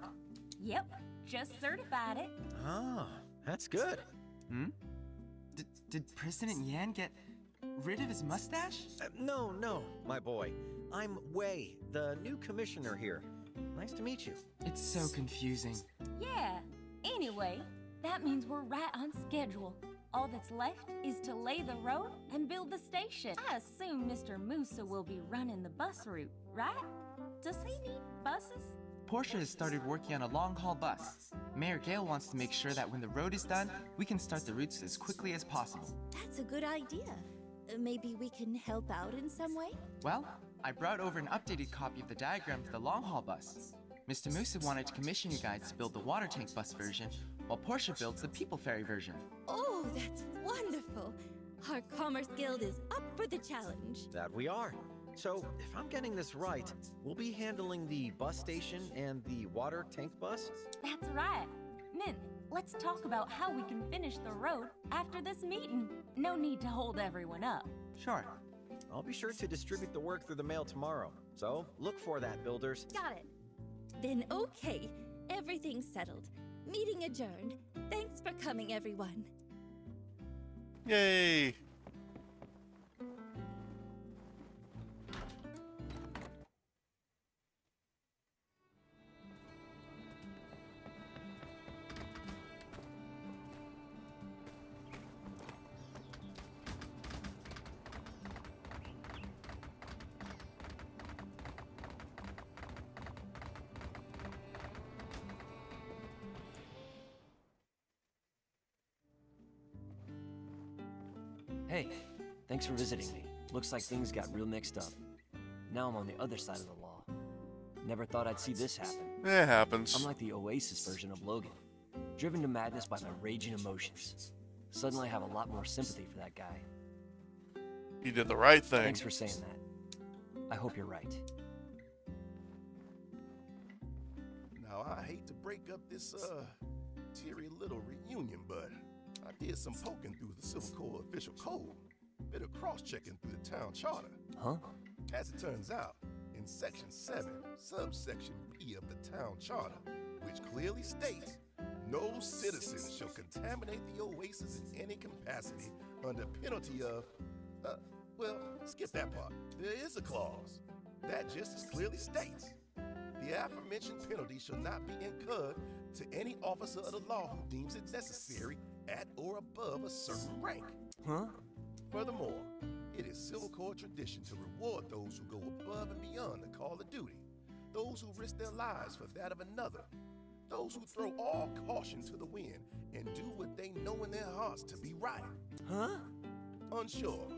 Yep, just certified it. Ah, that's good. Did President Yan get rid of his mustache? No, my boy. I'm Wei, the new commissioner here. Nice to meet you. It's so confusing. Yeah, anyway, that means we're right on schedule. All that's left is to lay the road and build the station. I assume Mr. Musa will be running the bus route, right? Does he need buses? Portia has started working on a long-haul bus. Mayor Gale wants to make sure that when the road is done, we can start the routes as quickly as possible. That's a good idea. Maybe we can help out in some way? Well, I brought over an updated copy of the diagram for the long-haul bus. Mr. Musa wanted to commission you guys to build the water tank bus version, while Portia builds the people ferry version. Oh, that's wonderful. Our Commerce Guild is up for the challenge. That we are. So, if I'm getting this right, we'll be handling the bus station and the water tank bus? That's right. Mint, let's talk about how we can finish the road after this meeting. No need to hold everyone up. Sure. I'll be sure to distribute the work through the mail tomorrow. So, look for that, builders. Got it. Then okay, everything's settled. Meeting adjourned. Thanks for coming, everyone. Yay! Hey, thanks for visiting me. Looks like things got real mixed up. Now I'm on the other side of the law. Never thought I'd see this happen. It happens. I'm like the Oasis version of Logan, driven to madness by my raging emotions. Suddenly I have a lot more sympathy for that guy. You did the right thing. Thanks for saying that. I hope you're right. Now, I hate to break up this, teary little reunion, but I did some poking through the Civil Corps official code. Bit of cross-checking through the town charter. Huh? As it turns out, in Section 7, subsection B of the town charter, which clearly states, no citizen shall contaminate the Oasis in any capacity under penalty of, well, skip that part. There is a clause that just as clearly states, the aforementioned penalty shall not be incurred to any officer of the law who deems it necessary at or above a certain rank. Huh? Furthermore, it is Civil Corps tradition to reward those who go above and beyond the call of duty, those who risk their lives for that of another, those who throw all caution to the wind and do what they know in their hearts to be right. Huh? Unsure,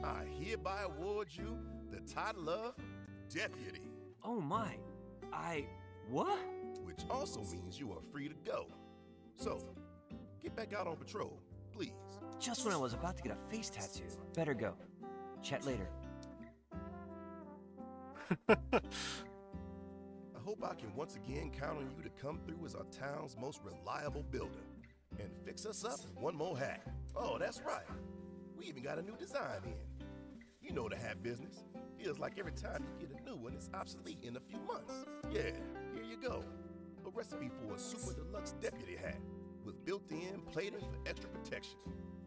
I hereby award you the title of Deputy. Oh my. What? Which also means you are free to go. So, get back out on patrol, please. Just when I was about to get a face tattoo. Better go. Chat later. I hope I can once again count on you to come through as our town's most reliable builder and fix us up with one more hat. Oh, that's right. We even got a new design in. You know the hat business. Feels like every time you get a new one, it's obsolete in a few months. Yeah, here you go. A recipe for a super deluxe deputy hat with built-in plating for extra protection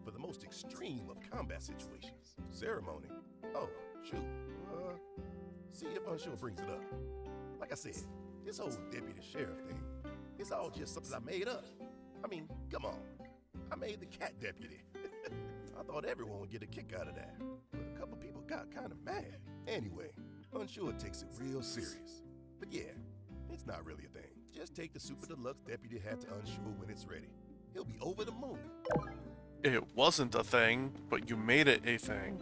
for the most extreme of combat situations. Ceremony? Oh, shoot. See if Unsure brings it up. Like I said, this whole deputy sheriff thing, it's all just something I made up. I mean, come on. I made the cat deputy. I thought everyone would get a kick out of that, but a couple people got kind of mad. Anyway, Unsure takes it real serious. But yeah, it's not really a thing. Just take the super deluxe deputy hat to Unsure when it's ready. he'll be over the moon. It wasn't a thing, but you made it a thing.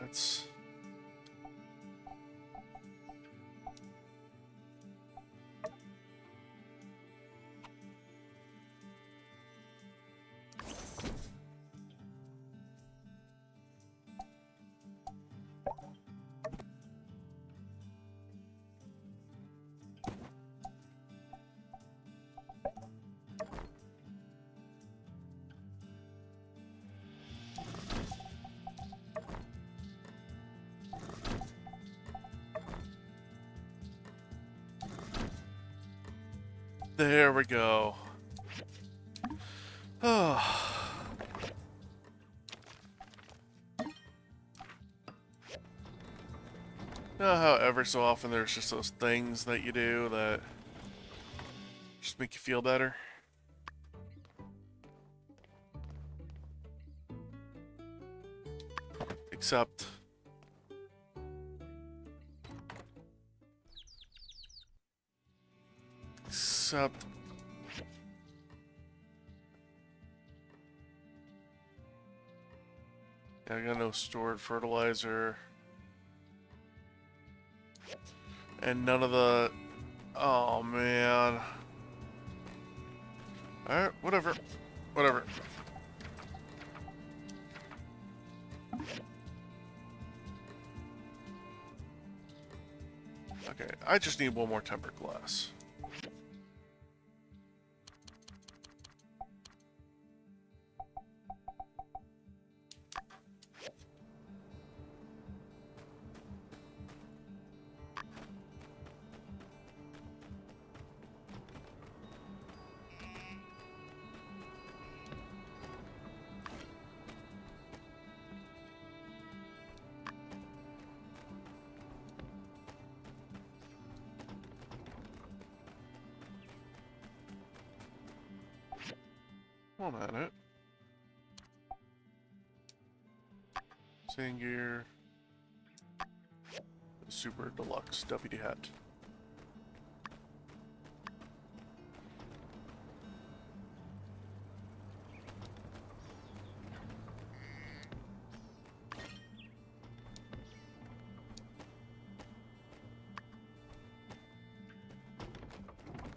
That's... There we go. Oh. You know how ever so often there's just those things that you do that just make you feel better? Except... Yeah, I got no stored fertilizer. And none of the... Oh, man. Alright, whatever. Whatever. Okay, I just need one more tempered glass. One minute. Sand gear. Super deluxe deputy hat.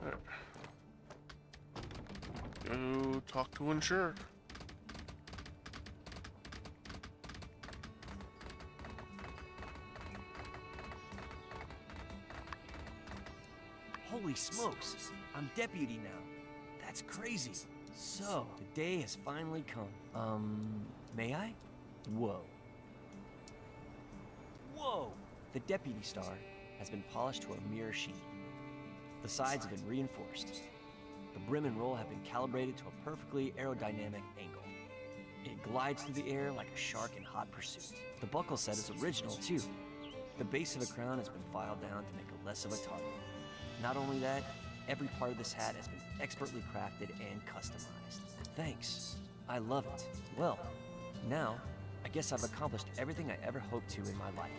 Alright. Go talk to insurer. Holy smokes, I'm deputy now. That's crazy. So, the day has finally come. May I? Whoa. Whoa! The deputy star has been polished to a mirror sheen. The sides have been reinforced. The brim and roll have been calibrated to a perfectly aerodynamic angle. It glides through the air like a shark in hot pursuit. The buckle set is original, too. The base of the crown has been filed down to make it less of a target. Not only that, every part of this hat has been expertly crafted and customized. Thanks. I love it. Well, now, I guess I've accomplished everything I ever hoped to in my life.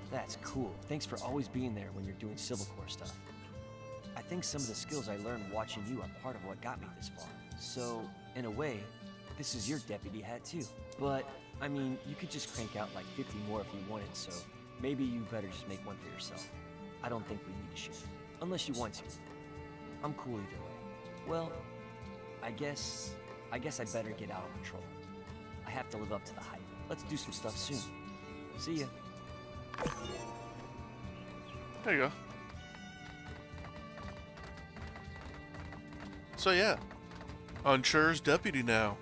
That's cool. Thanks for always being there when you're doing Civil Corps stuff. I think some of the skills I learned watching you are part of what got me this far. So, in a way, this is your deputy hat too. But, I mean, you could just crank out like 50 more if you wanted, so maybe you better just make one for yourself. I don't think we need to share. Unless you want to. I'm cool either way. Well, I guess I better get out on patrol. I have to live up to the hype. Let's do some stuff soon. See ya. There you go. So yeah, Insurer's deputy now.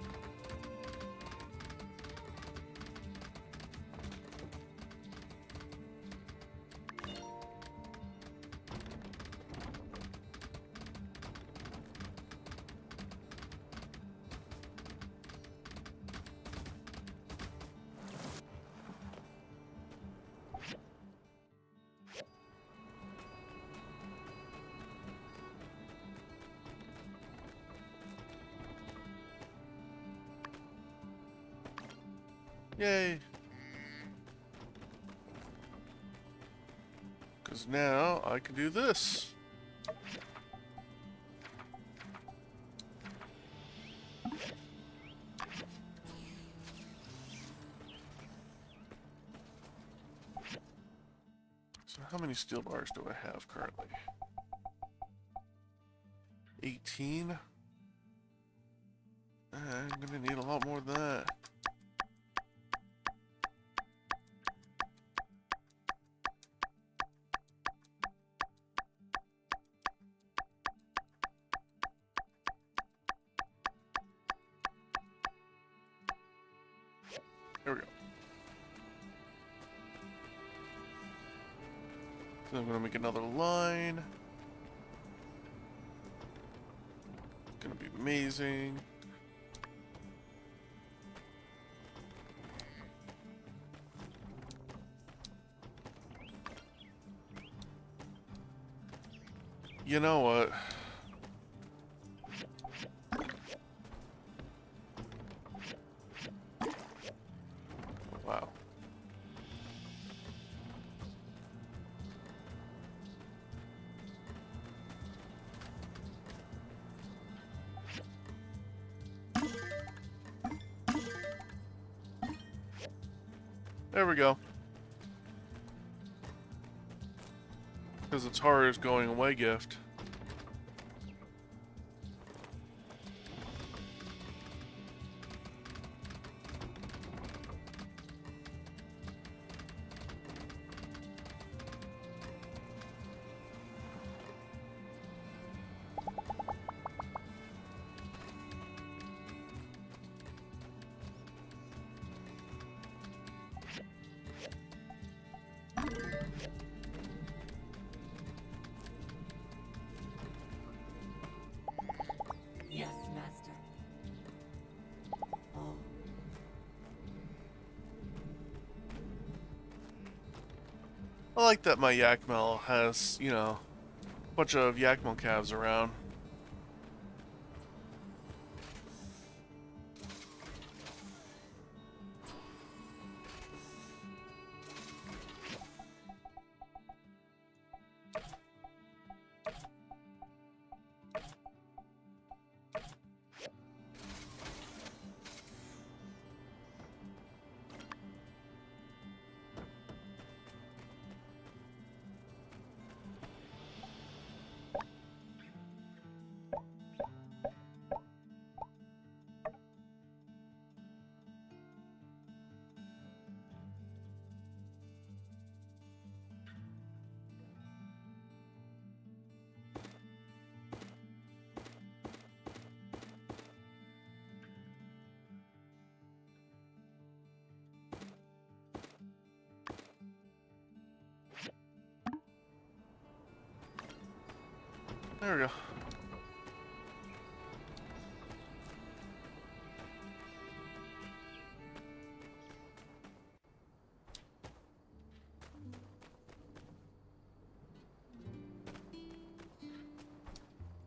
Yay! Because now I can do this. So how many steel bars do I have currently? 18? I'm gonna need a lot more than that. There we go. So I'm gonna make another line. It's gonna be amazing. You know what? Wow. There we go. Because it's Horror's going away gift. Yes, Master. Oh. I like that my yakmel has, you know, a bunch of yakmel calves around. There we go.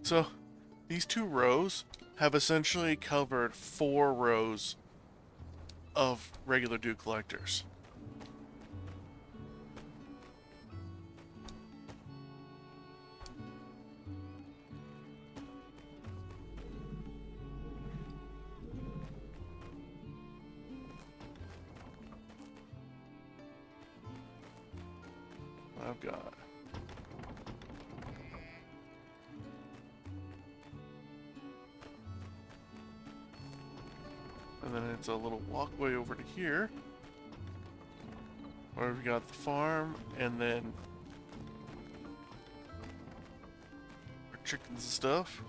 So, these two rows have essentially covered 4 rows of regular dew collectors. I've got and then it's a little walkway over to here where we've got the farm and then our chickens and stuff.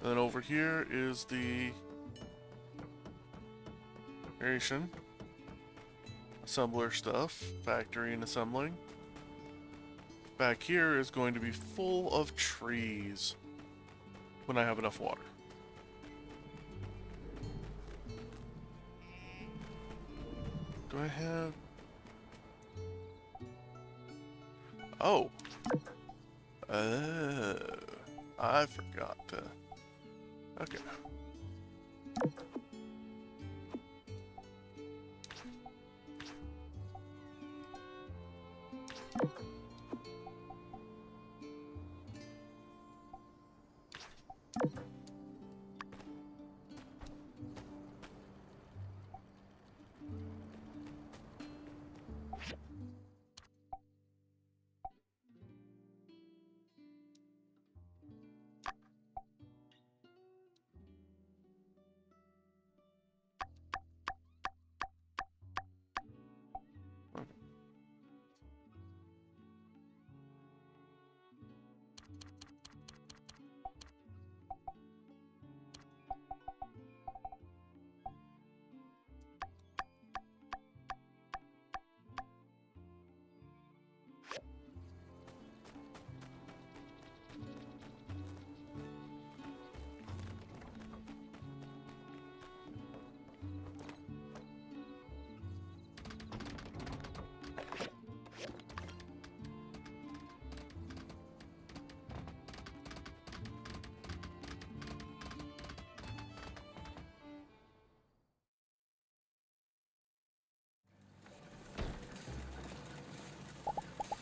And then over here is the creation, assembler stuff, factory and assembling. Back here is going to be full of trees when I have enough water. Do I have... Oh. I forgot to... Okay.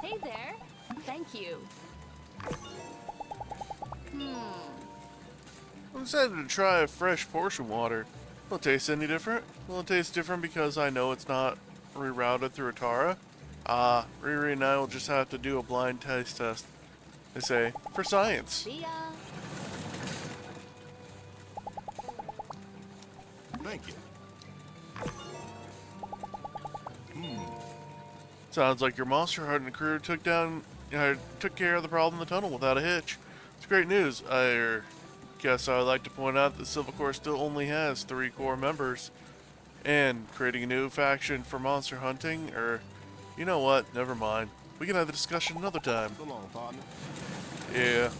Hey there. Thank you. I'm excited to try fresh portion water. Will it taste any different? Will it taste different because I know it's not rerouted through Atara? Riri and I will just have to do a blind taste test. They say, for science. See ya. Thank you. Sounds like your monster hunting crew took care of the problem in the tunnel without a hitch. It's great news. I guess I would like to point out that Silver Corps still only has 3 core members. And creating a new faction for monster hunting, you know what, never mind. We can have the discussion another time. So long, partner. Yeah.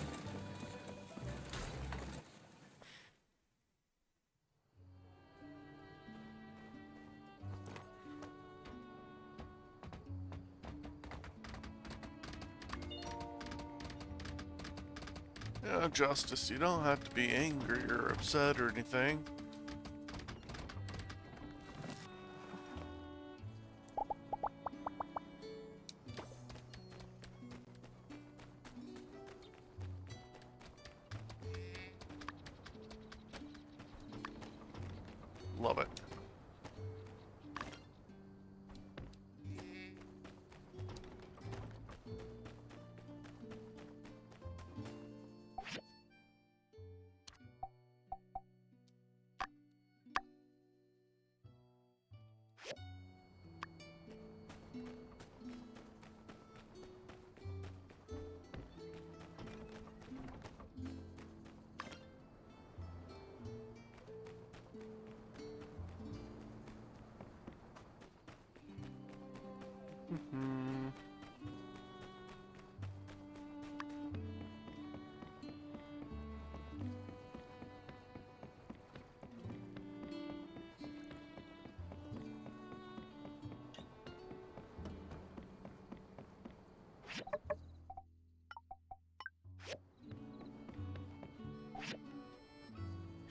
Yeah, Justice, you don't have to be angry or upset or anything. Love it.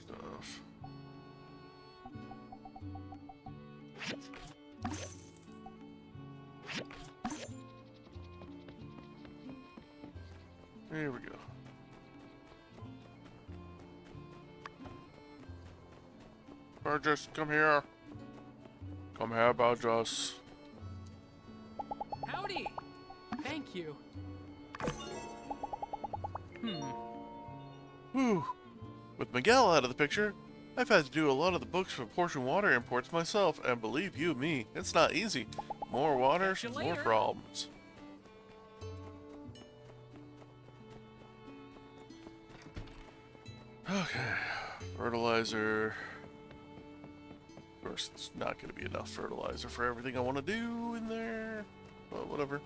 Stuff. There we go. Burgess, come here. Come here, Burgess. Howdy! Thank you. Whew. With Miguel out of the picture, I've had to do a lot of the books for portion water imports myself, and believe you me, it's not easy. More water, Catch you more later. problems. Okay, fertilizer. Of course, it's not going to be enough fertilizer for everything I want to do in there, but whatever.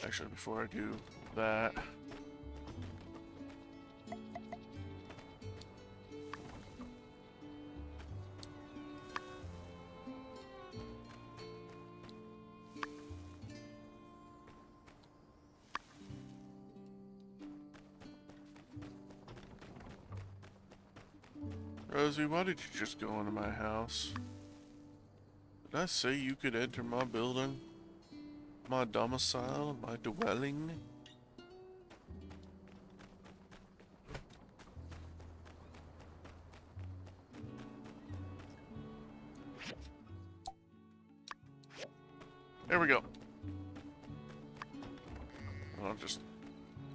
Actually, before I do that, Rosie, why did you just go into my house? Did I say you could enter my building? My domicile? My dwelling? There we go. I'll just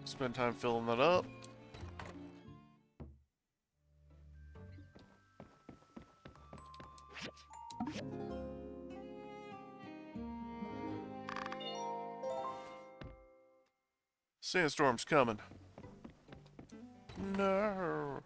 spend time filling that up. Sandstorm's coming. No.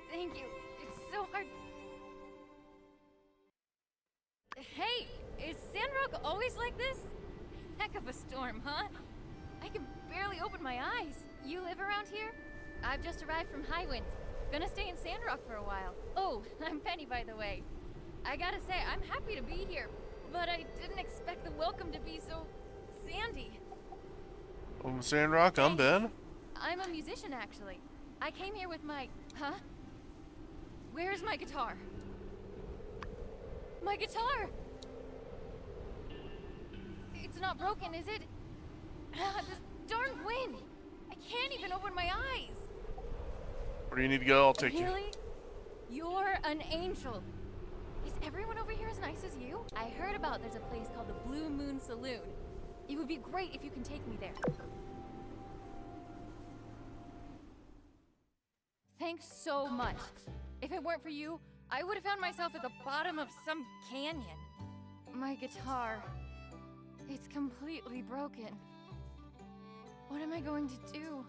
Thank you. It's so hard. Hey, is Sandrock always like this? Heck of a storm, huh? I can barely open my eyes. You live around here? I've just arrived from Highwind. Gonna stay in Sandrock for a while. Oh, I'm Penny, by the way. I gotta say, I'm happy to be here, but I didn't expect the welcome to be so sandy. Welcome to Sandrock, I'm Ben. I'm a musician, actually. I came here with my... Huh? Where's my guitar? My guitar! It's not broken, is it? This darn wind! I can't even open my eyes! Where do you need to go? I'll take you. Really? You're an angel. Is everyone over here as nice as you? I heard about there's a place called the Blue Moon Saloon. It would be great if you can take me there. Thanks so much. If it weren't for you, I would have found myself at the bottom of some canyon. My guitar, it's completely broken. What am I going to do?